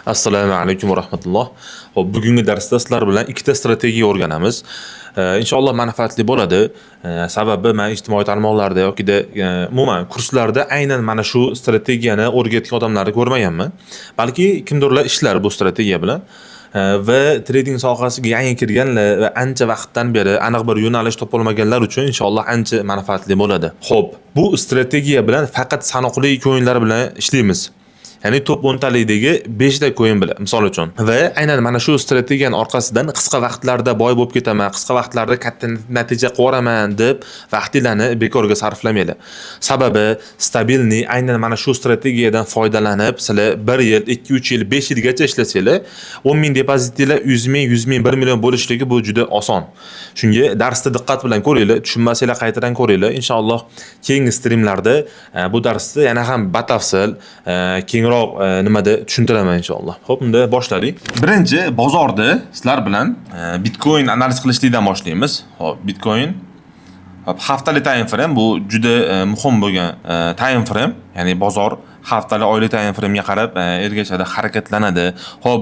Assalomu alaykum va rahmatulloh. Xo'p, bugungi darsda sizlar bilan ikkita strategiya o'rganamiz. Inshaalloh manfaatli bo'ladi. Sababi men ijtimoiy tarmoqlarda yoki umuman kurslarda aynan mana shu strategiyani o'rgatgan odamlarni ko'rmaganman. Balki kimdirlar ishlar bu strategiya bilan. Va trading sohasiga yangi kirganlar va ancha vaqtdan beri aniq bir yo'nalish topolmaganlar uchun inshaalloh ancha manfaatli bo'ladi. Xo'p, bu strategiya bilan faqat sanoqli coinlar bilan ishlaymiz. Ya'ni top 10 talikdagi 5 ta coin bilan misol uchun. Va aynan mana shu strategiyaning orqasidan qisqa vaqtlarda boy bo'lib ketaman, qisqa vaqtlarda katta natija qo'raman deb vaqtingizni bekorga sarflamanglar. Sababi stabilniy aynan mana shu strategiyadan foydalanib, sizlar 1 yil, 2-3 yil, 5 yilgacha ishlasanglar, 10 ming depozitinglar 100 ming, 100 ming, 1 million bo'lishligi bu juda oson. Shunga darsda diqqat bilan ko'ringlar, tushunmasanglar qaytadan ko'ringlar. Inshaalloh keyingi streamlarda bu darsda yana ham batafsil kengroq nimada tushuntiraman inshaalloh. Xo'p, unda boshladik. Birinchi bozorda sizlar bilan Bitcoin analiz qilishlikdan boshlaymiz. Xo'p, Bitcoin haftalik time frame bu juda muhim bo'lgan time frame, ya'ni bozor haftalik, oylik time frame'ga qarab ergashadi, harakatlanadi. Xo'p,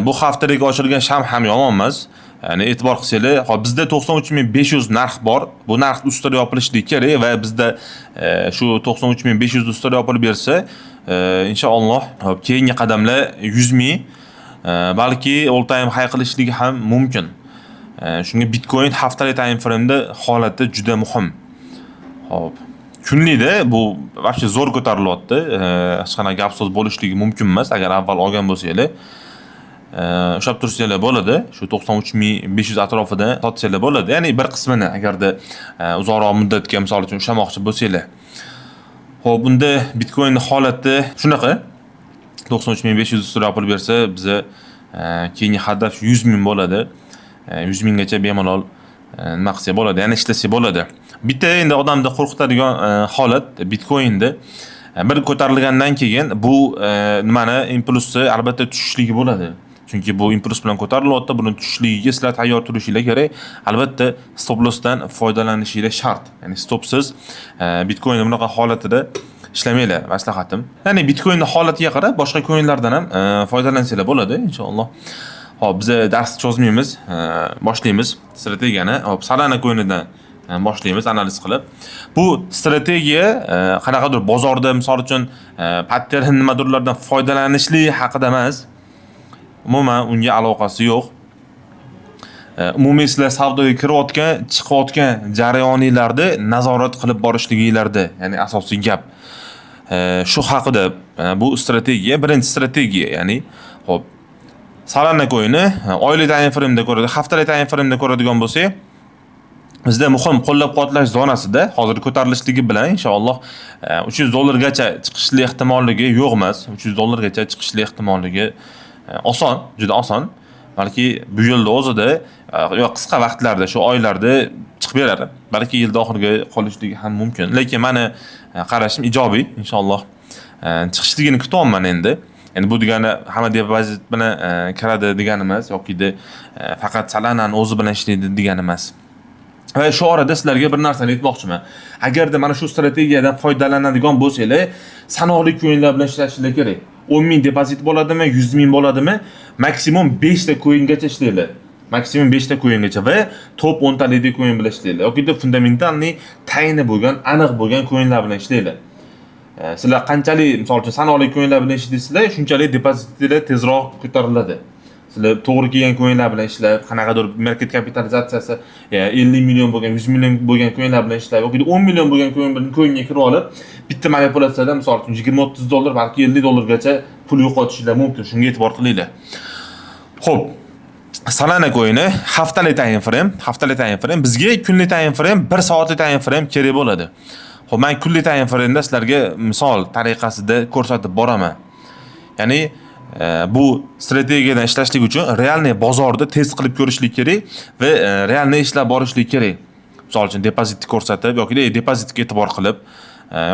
bu haftalik ochilgan sham ham yomon emas. Ya'ni e'tibor qilsanglar, hop bizda 93500 narx bor. Bu narx ustida yopilishligi kerak va bizda shu 93500 ustida yopilib bersa, inshaalloh hop keyingi qadamlar 100 ming balki all time high qilishligi ham mumkin. Shunga Bitcoin haftalik time frame'da holati juda muhim. Hop, kunlikda bu вообще zo'r ko'tarilyapti. Hech qanaqa gap so'z bo'lishligi mumkin emas agar avval olgan bo'lsanglar. Ushlab tursanglar bo'ladi. Shu 93500 atrofida sotsanglar bo'ladi. Ya'ni bir qismini agarda uzoqroq muddatga misol uchun ushlamoqchi bo'lsanglar. Xo'p, bunda Bitcoinning holati shunaqa. 93500 ustida yopilib bersa, biza keyingi hadaf 100 ming bo'ladi. 100 minggacha bemalol nima qilsa bo'ladi, ya'ni ishlasa bo'ladi. Bitta endi odamni qo'rqitadigan holat Bitcoinda bir ko'tarilgandan keyin bu nimani impulsi albatta tushishligi bo'ladi. Chunki bu impuls bilan ko'tarilyapti, buni tushishligiga sizlar tayyor turishinglar kerak. Albatta stop lossdan foydalanishingiz shart. Ya'ni stopsiz Bitcoin bunaqa holatida ishlamanglar, maslahatim. Ya'ni Bitcoinning holatiga qarab boshqa coinlardan ham foydalansanglar bo'ladi inshaalloh. Hop, biz dars cho'zmaymiz, boshlaymiz strategiyani. Hop, Solana coinidan boshlaymiz analiz qilib. Bu strategiya qanaqadir bozorda misol uchun pattern nimadirlardan foydalanishlik haqida emas. Umuman unga aloqasi yo'q. Umumiy sizlar savdoga kirayotgan, chiqayotgan jarayoningizda nazorat qilib borishligingizda, ya'ni asosiy gap. Shu haqida bu strategiya, birinchi strategiya, ya'ni hop Solana coini oylik time frame'da ko'radi, haftalik time frame'da ko'radigan bo'lsak, bizda muhim qo'llab-quvvatlash zonasida hozir ko'tarilishligi bilan inshaalloh $300 gacha chiqishli ehtimolligi yo'q emas. $300 gacha chiqishli ehtimolligi oson, juda oson. Balki bu yilda o'zida yo'q qisqa vaqtlarda, shu oylarda chiqib beradi. Balki yilda oxiriga qolishligi ham mumkin. Lekin meni qarashim ijobiy, inshaalloh chiqishligini kutyapman endi. Ya'ni bu degani hamma depozit bilan kiradi degani emas, yoki faqat Solana'ning o'zi bilan ishlaydi degani emas. Va shu orada sizlarga bir narsani aytmoqchiman. Agarda mana shu strategiyadan foydalanadigan bo'lsanglar, sanoqli coinlar bilan ishlashinglar kerak. 10 ming depozit bo'ladimi, 100 ming bo'ladimi, maksimum 5 ta coingacha ishlaylar. Maksimum 5 ta coingacha va top 10 talikdagi coin bilan ishlaylar. Yoki fundamentalniy tayini bo'lgan, aniq bo'lgan coinlar bilan ishlaylar. Sizlar qanchalik misol uchun sanoqli coinlar bilan ishlaysizlar, shunchalik depozitinglar tezroq ko'tariladi. Sizlar to'g'ri kelgan coinlar bilan ishlab, qanaqadir market kapitalizatsiyasi 50 million bo'lgan, 100 million bo'lgan coinlar bilan ishlab, yoki 10 million bo'lgan coinga kirib olib, bitta manipulyatsiyada misol uchun $20-30 balki $50 gacha pul yo'qotishinglar mumkin. Shunga e'tibor qilinglar. Xo'p, Solana coini haftalik time frame, bizga kunlik time frame, 1 soatlik time frame kerak bo'ladi. Xo'p, men kunlik time frame'da sizlarga misol tariqasida ko'rsatib boraman. Ya'ni bu strategiyadan ishlashlik uchun realniy bozorda test qilib ko'rishlik kerak va realniy ishlab borishlik kerak. Misol uchun depozitni ko'rsatib yoki depozitga e'tibor qilib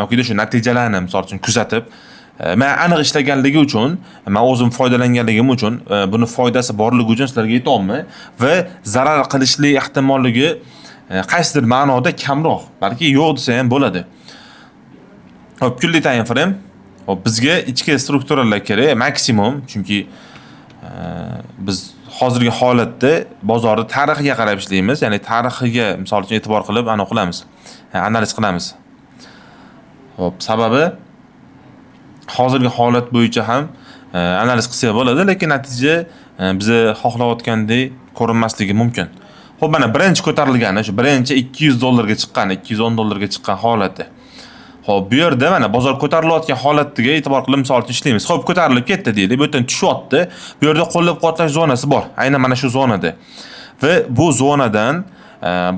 yoki shu natijalarni misol uchun kuzatib, men aniq ishlaganligi uchun, men o'zim foydalanganligim uchun, buni foydasi borligi uchun sizlarga aytayapman va zarar qilishlik ehtimolligi qaysidir ma'noda kamroq, balki yo'q desa ham bo'ladi. Hop, kunlik time frame Hop, bizga ichki strukturalar kerak, maksimum, chunki biz hozirgi holatda bozorni tarixiga qarab ishlaymiz, ya'ni tarixiga misol uchun e'tibor qilib qilamiz, analiz qilamiz. Hop, sababi hozirgi holat bo'yicha ham analiz qilsak bo'ladi, lekin natija bizni xohlayotgandek ko'rinmasligi mumkin. Xo'p, mana birinchi ko'tarilgani, shu birinchi $200 chiqqan, $210 chiqqan holati. Xo'p, bu yerda mana bozor ko'tarilayotgan holatiga e'tibor qilib misol uchun ishlaymiz. Xo'p, ko'tarilib ketdi deylik, bu yerdan tushyapti. Bu yerda qo'llab-quvvatlash zonasi bor. Aynan mana shu zonada. Va bu zonadan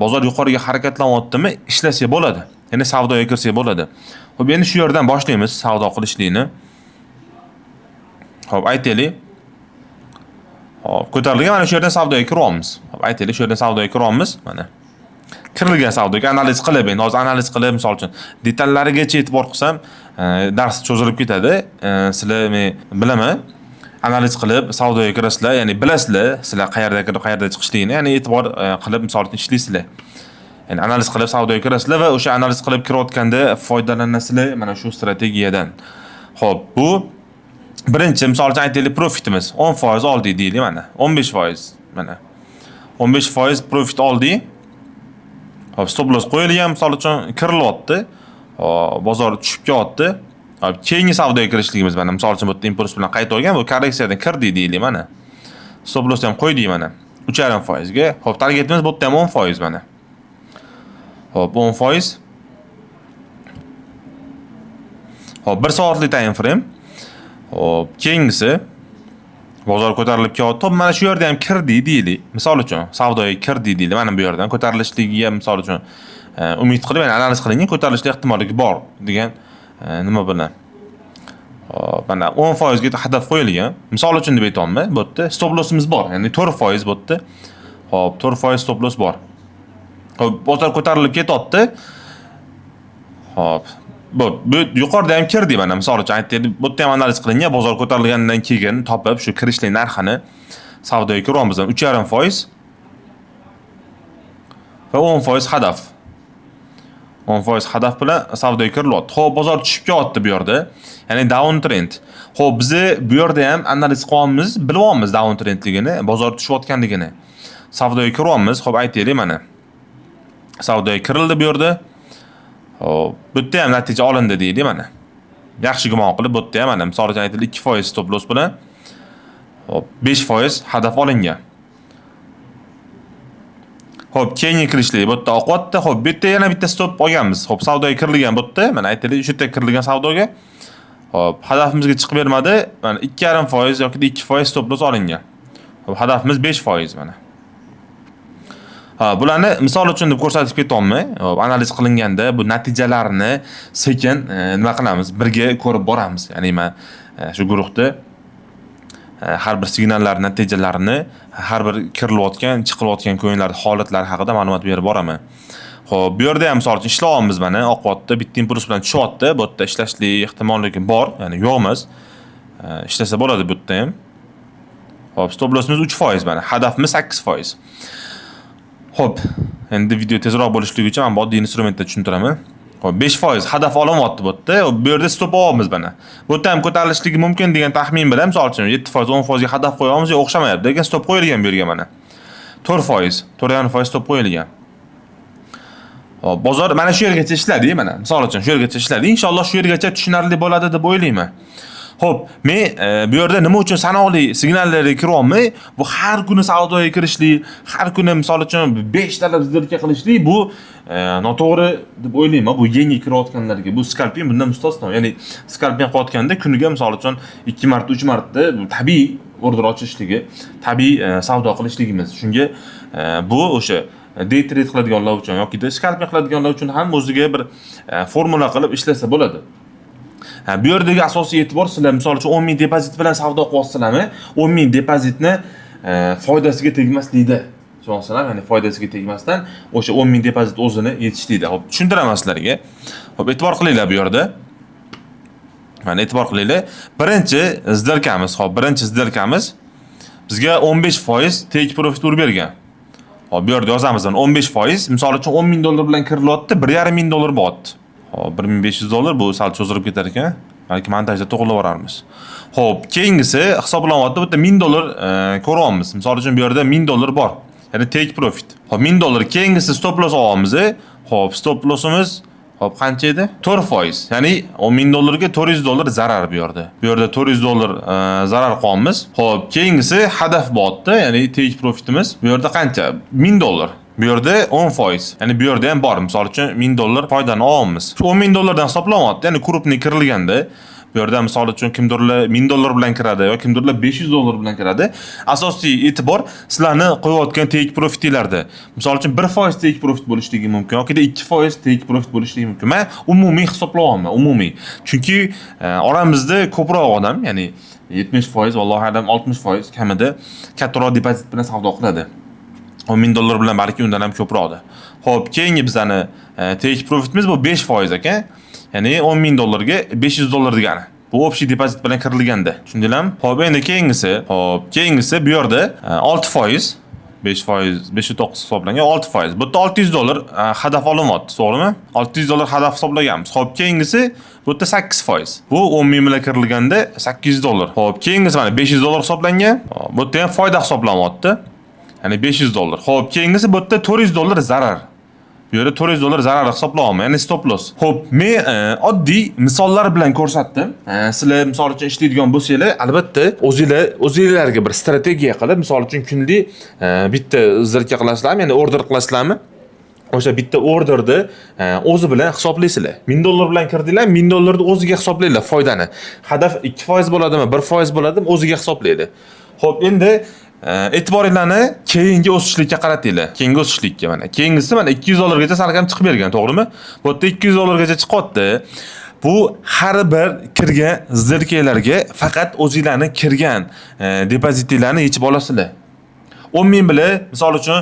bozor yuqoriga harakatlanyaptimi, ishlasak bo'ladi. Ya'ni savdoga kirsak bo'ladi. Xo'p, endi shu yerdan boshlaymiz savdo qilishlikni. Xo'p, aytaylik. Hop, ko'tarilgan, mana shu yerdan savdoga kiryapmiz. Hop, aytaylik, shu yerdan savdoga kiryapmiz, mana. Kirilgan savdoga analiz qilib, endi hozir analiz qilib, misol uchun detallarigacha e'tibor qilsam, dars cho'zilib ketadi. Sizlar men bilaman, analiz qilib savdoga kirasizlar, ya'ni bilasizlar, sizlar qayerda kirib, qayerda chiqishligini, ya'ni e'tibor qilib misol uchun ishlaysizlar. Ya'ni analiz qilib savdoga kirasizlar va o'sha analiz qilib kirayotganda foydalanasizlar mana shu strategiyadan. Xo'p, bu birinchi misol uchun aytaylik, profitimiz 10% oldik deylik mana. 15% mana. 15% profit oldik. Hop, stop loss qo'yilgan, misol uchun kirilyapti. Hop, bozor tushib ketdi. Hop, keyingi savdoga kirishligimiz mana, misol uchun bu yerda impuls bilan qayta olgan, bu korreksiyadan kirdi deylik mana. Stop loss ham qo'ydik mana. 3.5% ga. Hop, targetimiz bu yerda ham 10% mana. Hop, 10%. Hop, 1 soatlik time frame. Hop, keyingisi bozor ko'tarilib kelyapti. Mana shu yerda ham kirdi deylik. Misol uchun savdoga kirdi deylik. Mana bu yerdan ko'tarilishligiga misol uchun umid qilib, ya'ni analiz qilingan ko'tarilish ehtimoligi bor degan nima bilan. Hop, mana 10% ga hadaf qo'yilgan. Misol uchun deb aytayapman, bu yerda stop lossimiz bor. Ya'ni 4% bu yerda. Hop, 4% stop loss bor. Hop, bozor ko'tarilib ketyapti. Hop, bu yuqorida ham kirdi mana, misol uchun aytaylik, bu yerda ham analiz qilingan, bozor ko'tarilgandan keyin topib shu kirishlik narxini savdoga kiryapmiz. 3.5% va 10% hadaf. 10% hadaf bilan savdoga kirilyapti. Xo'p, bozor tushib ketdi bu yerda. Ya'ni down trend. Xo'p, biz bu yerda ham analiz qilyapmiz, bilyapmiz down trendligini, bozor tushayotganligini. Savdoga kiryapmiz. Xo'p, aytaylik mana. Savdoga kirildi bu yerda. Hop, bu yerda ham natija olindi deydi mana. Yaxshi gumon qilib bu yerda ham mana, misol uchun aytaylik 2% stop loss bilan hop 5% hadaf olingan. Hop, keyingi kirishlik bu yerda oqyapti. Hop, bu yerda yana bitta stop olganmiz. Hop, savdoga kirilgan bu yerda, mana aytaylik shu yerda kirilgan savdoga. Hop, hadafimizga chiqib bermadi. Mana 2.5% yoki 2% stop loss olingan. Hop, hadafimiz 5% mana. Ha, bularni misol uchun deb ko'rsatib ketyapman. Hop, analiz qilinganda bu natijalarni sekin nima qilamiz? Birga ko'rib boramiz. Ya'ni men shu guruhda har bir signallar natijalarini, har bir kirilayotgan, chiqilayotgan coinlar holatlari haqida ma'lumot berib boraman. Xo'p, bu yerda ham misol uchun ishlayapmiz mana, oqyapti, bitta impuls bilan tushyapti. Bu yerda ishlashlik ehtimolligi bor, ya'ni yo'q emas. Ishlasa bo'ladi bu yerda ham. Hop, stop lossimiz 3% mana, hadafimiz 8%. Hop, endi video tezroq bo'lishligi uchun men bu oddiy instrumentda tushuntiraman. Hop, 5% hadaf olinyapti bu yerda. Bu yerda stop olyapmiz mana. Bu yerda ham ko'tarilishligi mumkin degan taxmin bilan, misol uchun 7%, 10% ga hadaf qo'yamiz, o'xshamayapti. Lekin stop qo'yilgan bu yerga mana. 4%, 4.5% stop qo'yilgan. Hop, bozor mana shu yergacha ishladi mana. Misol uchun shu yergacha ishladi. Inshaalloh shu yergacha tushunarli bo'ladi deb o'ylayman. Hop, men bu yerda nima uchun sanoqli signallarga kiryapman? Bu har kuni savdoga kirishlik, har kuni misol uchun 5 talab zirka qilishlik bu noto'g'ri deb o'ylayman. Bu yangi kirayotganlarga, bu skalping bundan mustasno. Ya'ni skalping qilayotganda kuniga misol uchun 2 marta, 3 marta tabiiy order ochishligi, tabiiy savdo qilishligimiz. Shunga bu o'sha day trade qiladiganlar uchun yoki skalping qiladiganlar uchun ham o'ziga bir formula qilib ishlasa bo'ladi. Bu yerdagi asosiy e'tibor sizlar misol uchun 10 ming depozit bilan savdo qilyapsizlarmi? 10 ming depozitni foydasiga tegmaslikda. Tushunasizlar, ya'ni foydasiga tegmasdan o'sha 10 ming depozit o'zini yetishlikda. Hop, tushuntiraman sizlarga. Hop, e'tibor qilinglar bu yerda. Mana e'tibor qilinglar. Birinchi zdelkamiz, hop, birinchi zdelkamiz bizga 15% take profit urib bergan. Hop, bu yerda yozamiz, 15%, misol uchun $10,000 bilan kirilyapti, $1,500 bo'lyapti. Hop, $1,500 bu sal cho'zilib ketar ekan. balki montajda to'g'rilab boramiz. Xo'p, keyingisi hisoblanyapti. Bu yerda $1000 ko'ryapmiz. Misol uchun bu yerda $1000 bor. Ya'ni take profit. Xo'p, $1000. Keyingisi stop loss olamiz. Xo'p, stop lossimiz hop qancha edi? 4%. Ya'ni o $1000 ga $400 zarar bu yerda. Bu yerda $400 zarar qilamiz. Xo'p, keyingisi hadaf botdi, ya'ni take profitimiz. Bu yerda qancha? $1000. Bu yerda 10%. Ya'ni bu yerda ham bor. Misol uchun $1000 foydani olamiz. Shu $10,000 dan hisoblanyapti. Ya'ni krupni kirilganda bu yerda misol uchun kimdirlar $1000 bilan kiradi yoki kimdirlar $500 bilan kiradi. Asosiy e'tibor sizlarni qo'yayotgan take profitinglarda. Misol uchun 1% take profit bo'lishligi mumkin yoki 2% take profit bo'lishligi mumkin. Men umumiy hisoblayapman, umumiy. Chunki oramizda ko'proq odam, ya'ni 70%, vallohu alam 60% kamida kattaroq depozit bilan savdo qiladi. $10,000 bilan balki undan ham ko'proqdir. Xo'p, keyingi bizani take profitimiz bu 5% ekan. Ya'ni $10,000 ga $500 degani. Bu общий depozit bilan kirilganda. Tushundinglarmi? Xo'p, endi keyingisi bu yerda 6%, 5%, 5.9 hisoblangan 6%. Bu yerda $600 hadaf olinyapti, to'g'rimi? $600 hadaf hisoblaganmiz. Xo'p, keyingisi bu yerda 8%. Bu 10,000 bilan kirilganda $800. Xo'p, keyingisi mana $500 hisoblangan. Bu yerda ham foyda hisoblanyapti. Ya'ni $500. Xo'p, keyingisi bu yerda $400 zarar. Bu yerda $400 zarar hisoblayapman, ya'ni stop loss. Xo'p, men oddiy misollar bilan ko'rsatdim. Sizlar misol uchun ishlaydigan bo'lsanglar, albatta o'zingizlarga bir strategiya qilib, misol uchun kunlik bitta zirka qilasizlarmi, ya'ni order qilasizlarmi? O'sha bitta orderni o'zi bilan hisoblaysizlar. $1000 bilan kirdinglar, $1000 ni o'ziga hisoblaylar foydani. Hadaf 2% bo'ladimi, 1% bo'ladimi, o'ziga hisoblaydi. Xo'p, endi e'tiboringlarni keyingi o'sishlikka qaratinglar. Keyingi o'sishlikka mana. Keyingisi mana $200 gacha salkam chiqib bergan, to'g'rimi? Bu yerda $200 gacha chiqyapti. Bu har bir kirgan zirkalarga faqat o'zingizlarning kirgan depozitinglarni yechib olasizlar. 10,000 bilan misol uchun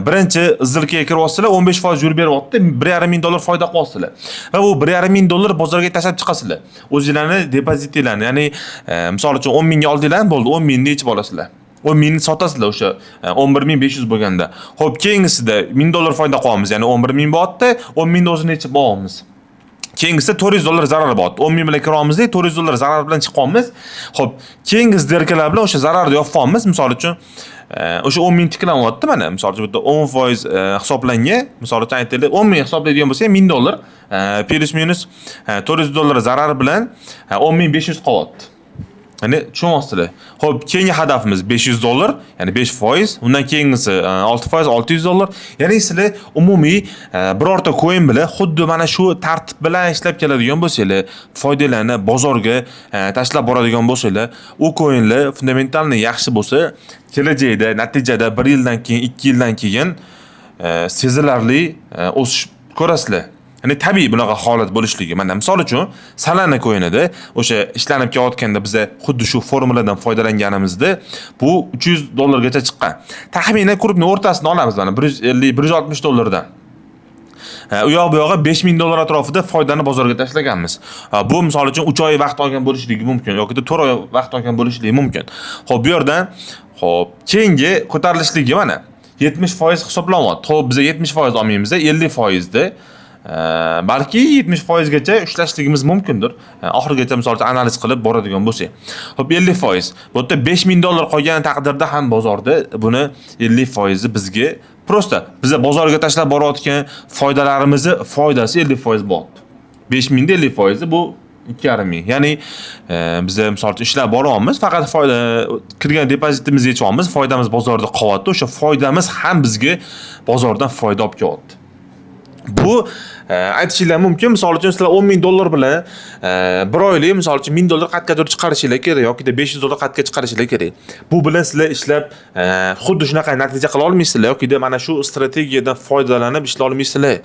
birinchi zirkaga kiryapsizlar, 15% yurib beryapti, $1,500 foyda qilyapsizlar. Va bu $1,500 bozorga tashlab chiqasizlar. O'zingizlarning depozitinglarni, ya'ni misol uchun 10,000 ga oldinglar, bo'ldi, 10,000 ni yechib olasizlar. 10,000 ni sotasizlar o'sha 11,500 bo'lganda. Xo'p, keyingisida $1000 foyda qilamiz, ya'ni 11,000 bo'lyapti, 10,000 ni o'zini yechib olamiz. Keyingisida $400 zarar bo'lyapti. 10,000 bilan kiramizda $400 zarar bilan chiqamiz. Xo'p, keyingi zirkalar bilan o'sha zararni yopamiz. Misol uchun o'sha 10,000 tiklanyapti mana. Misol uchun bu yerda 10% hisoblangan. Misol uchun aytaylik, 10,000 hisoblaydigan bo'lsa $1000 plus minus $400 zarar bilan 10,500 qolyapti. Ya'ni tushunyapsizlar. Xo'p, keyingi hadafimiz $500, ya'ni 5%, undan keyingisi 6%, $600. Ya'ni sizlar umumiy birorta coin bilan xuddi mana shu tartib bilan ishlab keladigan bo'lsanglar, foydalarni bozorga tashlab boradigan bo'lsanglar, u coinlar fundamentalni yaxshi bo'lsa, kelajakda, natijada 1 yildan keyin, 2 yildan keyin sezilarli o'sish ko'rasizlar. Ya'ni tabiiy bunaqa holat bo'lishligi. Mana misol uchun Solana coinida o'sha ishlanib kelayotganda biz xuddi shu formuladan foydalanganimizda bu $300 gacha chiqqan. Taxminan krupning o'rtasini olamiz mana $150-160 dan. U yoq bu yog'iga $5,000 atrofida foydani bozorga tashlaganmiz. Bu misol uchun 3 oy vaqt olgan bo'lishligi mumkin yoki 4 oy vaqt olgan bo'lishligi mumkin. Xo'p, bu yerdan keyingi ko'tarilishligi mana 70% hisoblanyapti. Xo'p, biz 70% olmaymiz, 50% da balki 70% gacha ushlashligimiz mumkindir. Oxirigacha misol uchun analiz qilib boradigan bo'lsak. Xo'p, 50%. Bu yerda $5,000 qolgan taqdirda ham bozorda buni 50% bizga prosta biz bozorga tashlab borayotgan foydalarimizni foydasi 50% bo'lyapti. 5,000 da 50% bu 2,5. Ya'ni biz misol uchun ishlab boryapmiz, faqat foyda kirgan depozitimizni yechyapmiz, foydamiz bozorda qolyapti. O'sha foydamiz ham bizga bozordan foyda olib kelyapti. Bu aytishinglar mumkin. Misol uchun sizlar $10,000 bilan bir oylik misol uchun $1,000 qatga chiqarishinglar kerak yoki $500 qatga chiqarishinglar kerak. Bu bilan sizlar ishlab xuddi shunaqa natija qila olmaysizlar yoki mana shu strategiyadan foydalanib ishlay olmaysizlar.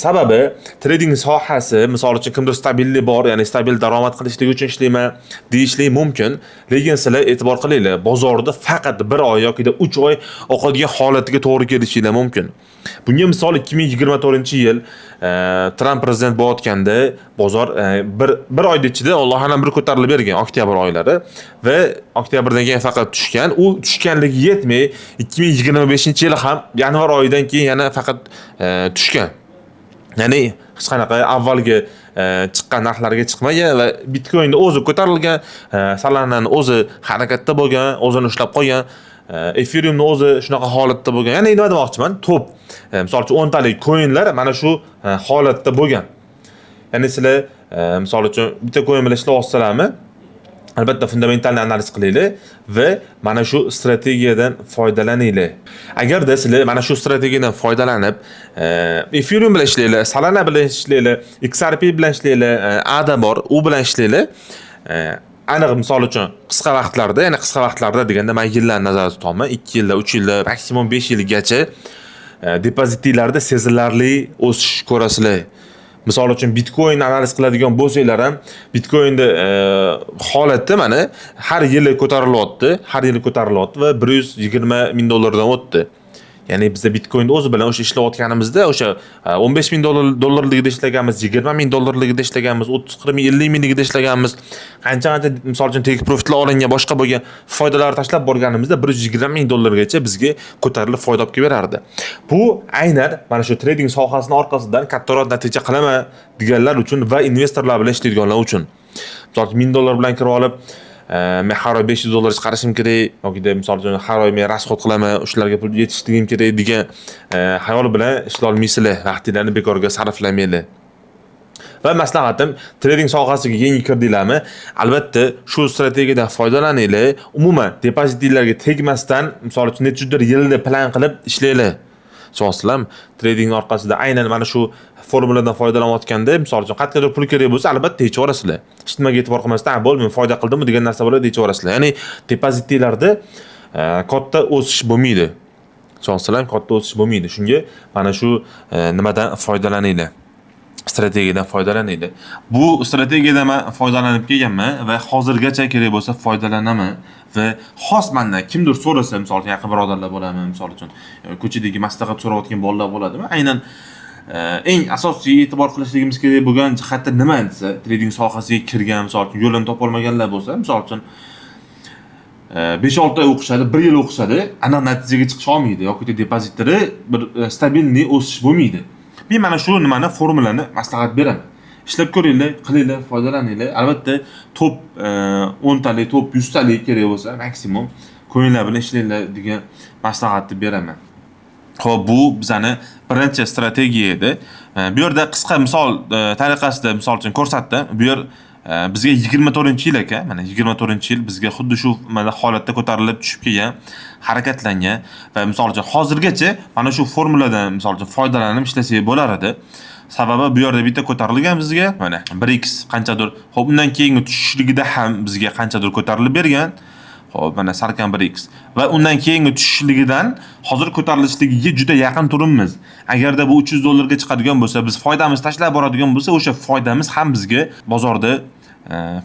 Sababi trading sohasi, misol uchun kimdir stabillik bor, ya'ni stabil daromad qilishlik uchun ishlayman deyishlik mumkin. Lekin sizlar e'tibor qilinglar, bozorda faqat 1 oy yoki 3 oy oqadigan holatiga to'g'ri kelishinglar mumkin. Bunga misol 2024-yil Trump prezident bo'layotganda bozor bir oyda ichida Alloh alam bir ko'tarilib bergan oktyabr oylari va oktyabrdan keyin faqat tushgan. U tushganligi yetmay 2025-yil ham yanvar oyidan keyin yana faqat tushgan. Ya'ni hech qanaqa avvalgi chiqqan narxlarga chiqmagan va Bitcoin'da o'zi ko'tarilgan, Solana'ning o'zi harakatda bo'lgan, o'zini ushlab qolgan, Ethereum'ni o'zi shunaqa holatda bo'lgan. Ya'ni nima demoqchiman? Top, misol uchun 10 talik coinlar mana shu holatda bo'lgan. Ya'ni sizlar misol uchun bitta coin bilan ishlab olsalarmi, albatta fundamentalni analiz qilinglar va mana shu strategiyadan foydalaninglar. Agarda sizlar mana shu strategiyadan foydalanib, Ethereum bilan ishlaylar, Solana bilan ishlaylar, XRP bilan ishlaylar, ADA bor, u bilan ishlaylar. Aniq misol uchun qisqa vaqtlarda, ya'ni qisqa vaqtlarda deganda men yillarni nazarda tutaman, 2 yilda, 3 yilda, maksimum 5 yilgacha depozitlarda sezilarli o'sish ko'rasizlar. Misol uchun Bitcoin analiz qiladigan bo'lsanglar ham, Bitcoinda holatda mana har yili ko'tarilyapti, va $120,000 dan o'tdi. Ya'ni bizda Bitcoinda o'zi bilan o'sha ishlayotganimizda o'sha $15,000 ishlaganmiz, $20,000 ishlaganmiz, 30-40-50,000 ishlaganmiz. Qancha misol uchun take profitlar olingan boshqa bo'lgan foydalar tashlab borganimizda $120,000 gacha bizga ko'tarilib foyda olib berardi. Bu aynan mana shu trading sohasini orqasidan kattaroq natija qilaman deganlar uchun va investorlar bilan ishlaydiganlar uchun. Misol uchun $1000 bilan kirib olib, men har oy $500 chiqarishim kerak yoki misol uchun har oy men rasxod qilaman, shularga pul yetishtirishim kerak degan xayol bilan ishlay olmaysizlar, vaqtingizni bekorga sarflamanglar. Va maslahatim, trading sohasiga yangi kirdinglarmi, albatta shu strategiyadan foydalaninglar. Umuman depozitinglarga tegmasdan, misol uchun nechadir yilni plan qilib ishlanglar. Tushunasizlarmi? Trading orqasida aynan mana shu formuladan foydalanayotganda, misol uchun qat'iqdir pul kerak bo'lsa, albatta yechib olasizlar. Hech nimaga e'tibor qilmasdan, bo'ldi, men foyda qildimmi degan narsa bo'ladi, yechib olasizlar. Ya'ni depozitinglarda katta o'sish bo'lmaydi. Tushunasizlarmi? Katta o'sish bo'lmaydi. Shunga mana shu nimadan foydalaninglar. Strategiyadan foydalanaydi. Bu strategiyadan men foydalanib kelganman va hozirgacha kerak bo'lsa foydalanaman va xos mendan kimdir so'rasa, misol uchun yaqin birodarlar bo'ladimi, misol uchun ko'chadagi maslahat so'rayotgan bolalar bo'ladimi? Aynan eng asosiy e'tibor qilishligimiz kerak bo'lgan jihati nima desa, trading sohasiga kirgan, misol uchun yo'lini topa olmaganlar bo'lsa, misol uchun 5-6 oy o'qishadi, 1 yil o'qishadi, aniq natijaga chiqish olmaydi yoki depozitlari bir stabilniy o'sish bo'lmaydi. Men mana shu nimani formulani maslahat beraman. Ishlab ko'ringlar, qilinglar, foydalaninglar. Albatta top 10 talik, top 100 talik kerak bo'lsa, maksimum coinlar bilan ishlanglar degan maslahatni beraman. Xo'p, bu bizani birinchi strategiya edi. Bu yerda qisqa misol tariqasida misol uchun ko'rsatdim. Bu yer bizga 24-yil ekan. Mana 24-yil bizga xuddi shu mana holatda ko'tarilib tushib kelgan, harakatlangan va misol uchun hozirgacha mana shu formuladan misol uchun foydalanib ishlasak bo'lar edi. Sababi bu yerda bitta ko'tarilgan bizga, mana 1x qanchadir. Xo'p, undan keyingi tushishligida ham bizga qanchadir ko'tarilib bergan. Xo'p, mana salkam 1x va undan keyingi tushishligidan hozir ko'tarilishligiga juda yaqin turibmiz. Agarda bu $300 ga chiqadigan bo'lsa, biz foydamiz tashlab boradigan bo'lsa, o'sha foydamiz ham bizga bozorda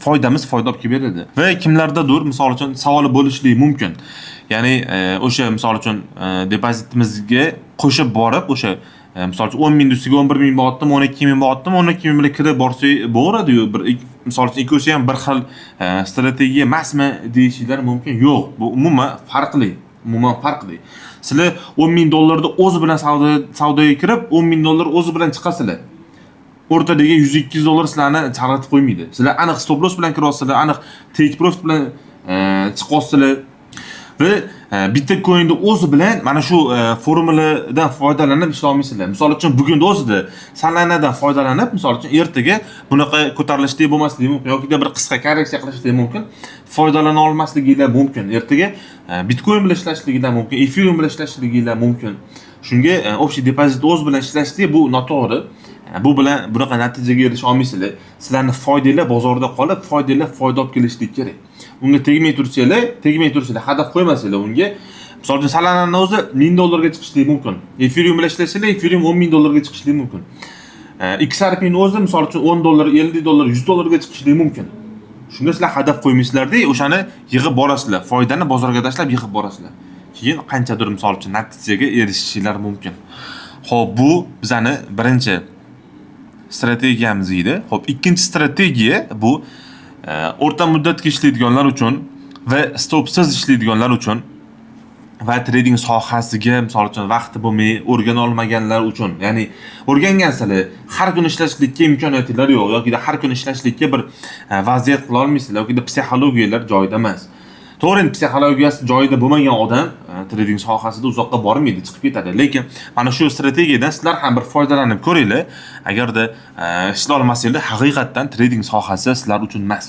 foyda olib kelib beradi. Va kimlardadir misol uchun savoli bo'lishligi mumkin. Ya'ni o'sha misol uchun depozitimizga qo'shib borib, o'sha misol uchun 10,000 ustiga 11,000 bo'tdim, 12,000 bo'tdim, 12,000 bilan kirib borsak bo'ladi-yu. Bir misol uchun ikkosi ham bir xil strategiya emasmi deyishinglar mumkin. Yo'q, bu umuman farqli. Sizlar $10,000 o'zi bilan savdoga kirib, $10,000 o'zi bilan chiqasizlar. O'rtadagi $100-200 sizlarni chalg'itib qo'ymaydi. Sizlar aniq stop loss bilan kiryapsizlar, aniq take profit bilan chiqyapsizlar va bitta coinda o'zi bilan mana shu formuladan foydalanib ishlay olmaysizlar. Misol uchun bugunning o'zida Solanadan foydalanib, misol uchun ertaga bunaqa ko'tarilishlik bo'lmasligi mumkin yoki bir qisqa korreksiya qilishligi mumkin, foydalana olmasligilar mumkin. Ertaga Bitcoin bilan ishlashligidan mumkin, Ethereum bilan ishlashligilar mumkin. Shunga общий depozit o'z bilan ishlashlik bu noto'g'ri. Bu bilan bunaqa natijaga erisha olmaysizlar. Sizlarning foydanglar bozorda qolib, foyda olib kelishlik kerak. Unga tegmay tursanglar, hadaf qo'ymasanglar unga. Misol uchun Solananing o'zi $1,000 ga chiqishligi mumkin. Ethereum bilan ishlasanglar, Ethereum $10,000 ga chiqishligi mumkin. XRPning o'zi misol uchun $10, $50, $100 ga chiqishligi mumkin. Shunga sizlar hadaf qo'ymaysizlarda, o'shani yig'ib borasizlar. Foydani bozorga tashlab yig'ib borasizlar. Keyin qanchadir misol uchun natijaga erishishinglar mumkin. Xo'p, bu bizani birinchi strategiyamiz edi. Xo'p, ikkinchi strategiya bu o'rta muddatga ishlaydiganlar uchun va stopsiz ishlaydiganlar uchun va trading sohasiga misol uchun vaqti bo'lmay o'rgana olmaganlar uchun, ya'ni o'rgangansizlar, har kuni ishlashlikka imkoniyatingiz yo'q yoki har kuni ishlashlikka bir vaziyat qila olmaysizlar yoki psixologiyalar joyida emas. To'g'ri, psixologiyasi joyida bo'lmagan odam trading sohasida uzoqqa bormaydi, chiqib ketadi. Lekin mana shu strategiyadan sizlar ham bir foydalanib ko'ringlar. Agarda ishlay olmasanglar, haqiqatan trading sohasi sizlar uchun emas.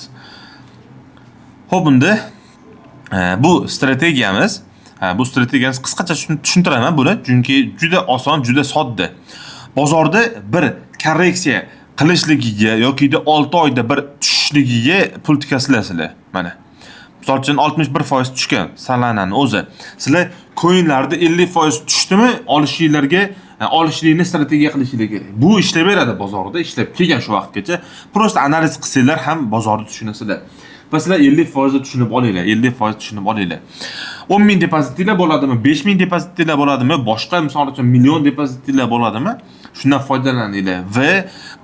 Xo'p, unda bu strategiyamiz, bu strategiyani qisqacha tushuntiraman buni, chunki juda oson, juda sodda. Bozorda bir korreksiya qilishligiga yoki 6 oyda bir tushishligiga pul tikasizlar. Mana misol uchun 61% tushgan Solana'ni o'zi. Sizlar coinlarda 50% tushdimi, olishlikni strategiya qilishingiz kerak. Bu ishlab beradi bozorda, ishlab kelgan shu vaqtgacha. Prosta analiz qilsanglar ham bozorda tushunasizlar. Va sizlar 50% tushunib olinglar, 50% tushunib olinglar. 10 ming depozitinglar bo'ladimi, 5 ming depozitinglar bo'ladimi, boshqa misol uchun million depozitinglar bo'ladimi? Shundan foydalaninglar va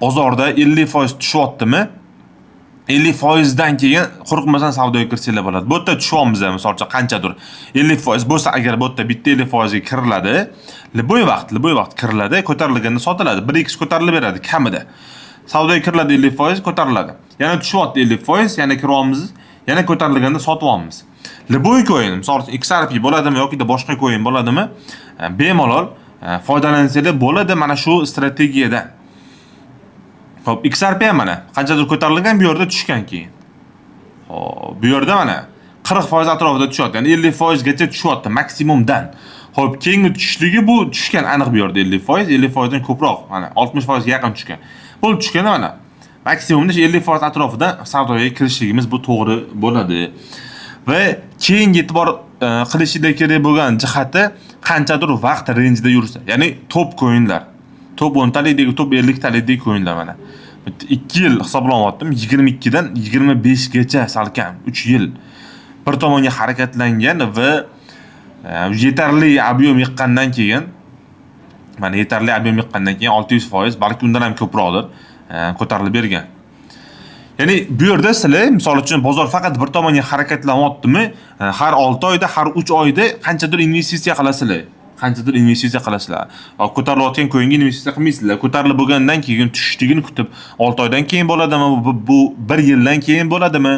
bozorda 50% tushyaptimi? 50% dan keyin qo'rqmasdan savdoga kirsanglar bo'ladi. Bu yerda tushyapmiz, misol uchun qanchadir 50% bo'lsa, agar bu yerda bitta 50% ga kiriladi, liboy vaqt kiriladi, ko'tarilganda sotiladi. 1x ko'tarilib beradi kamida. Savdoga kiriladi 50% ko'tariladi. Yana tushyapti 50%, yana kiryapmiz, yana ko'tarilganda sotyapmiz. Liboy coin, misol uchun XRP bo'ladimi yoki boshqa coin bo'ladimi? Bemalol foydalansanglar bo'ladi mana shu strategiyadan. Xo'p, XRP ham mana qanchadir ko'tarilgan, bu yerda tushgan keyin. Xo'p, bu yerda mana 40% atrofida tushyapti. Ya'ni 50% gacha tushyapti maksimumdan. Xo'p, keyingi tushishligi bu tushgan aniq bu yerda 50% dan ko'proq, mana 60% ga yaqin tushgan. Bu tushganda mana maksimumda 50% atrofida savdoga kirishligimiz bu to'g'ri bo'ladi. Va keyingi e'tibor qilishingizga kerak bo'lgan jihati qanchadir vaqt rangeida yursa, ya'ni top coinlar, top 10 talikdagi, top 50 talikdagi coinlar mana 2 yil hisoblanyaptim, 22 dan 25 gacha salkam 3 yil bir tomonga harakatlangan va yetarli ob'yom yiqqandan keyin, mana yetarli ob'yom yiqqandan keyin 600%, balki undan ham ko'proqdir ko'tarilib bergan. Ya'ni bu yerda sizlar misol uchun bozor faqat bir tomonga harakatlanyaptimi, har 6 oyda, har 3 oyda qanchadir investitsiya qilasizlar. Ko'tarilayotgan coinga investitsiya qilmaysizlar. Ko'tarilib bo'lgandan keyin tushishligini kutib, 6 oydan keyin bo'ladimi, bu 1 yildan keyin bo'ladimi,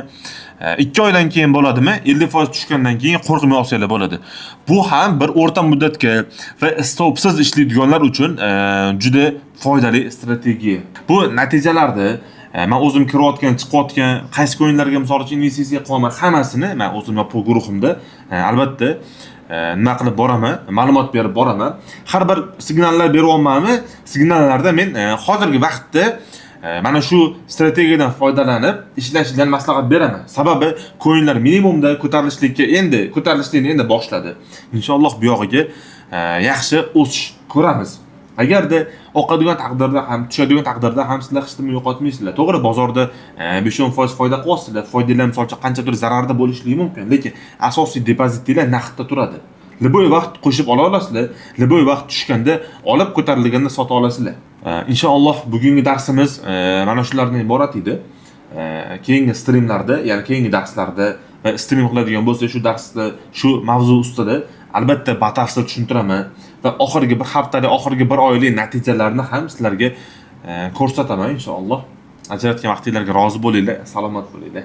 2 oydan keyin bo'ladimi, 50% tushgandan keyin qo'rqmay olsanglar bo'ladi. Bu ham bir o'rta muddatga va stopsiz ishlaydiganlar uchun juda foydali strategiya. Bu natijalarda men o'zim kirayotgan, chiqayotgan qaysi coinlarga misol uchun investitsiya qilaman, hammasini men o'zim yopiq guruhimda albatta nima qilib boraman, ma'lumot berib boraman. Har bir signallar beryapmanmi? Signallarda men hozirgi vaqtda mana shu strategiyadan foydalanib ishlashdan maslahat beraman. Sababi coinlar minimumda ko'tarilishlikni endi boshladi. Inshaalloh bu yog'iga yaxshi o'sish ko'ramiz. Agarda oqadigan taqdirda ham, tushadigan taqdirda ham sizlar hech nima yo'qotmaysizlar. To'g'ri, bozorda 5-10% foyda qilyapsizlar. Foydalar misolcha qanchadir zararda bo'lishligi mumkin, lekin asosiy depozitinglar naqdda turadi. Liboy vaqt qo'shib ola olasizlar, liboy vaqt tushganda olib, ko'tarilganda sota olasizlar. Inshaalloh bugungi darsimiz mana shulardan iborat edi. Keyingi streamlarda, ya'ni keyingi darslarda va stream qiladigan bo'lsa, shu darsda, shu mavzu ustida albatta batafsil tushuntiraman va oxirgi bir haftalik, oxirgi bir oylik natijalarni ham sizlarga ko'rsataman inshaalloh. Ajratgan vaqtingizga rozi bo'linglar, salomat bo'linglar.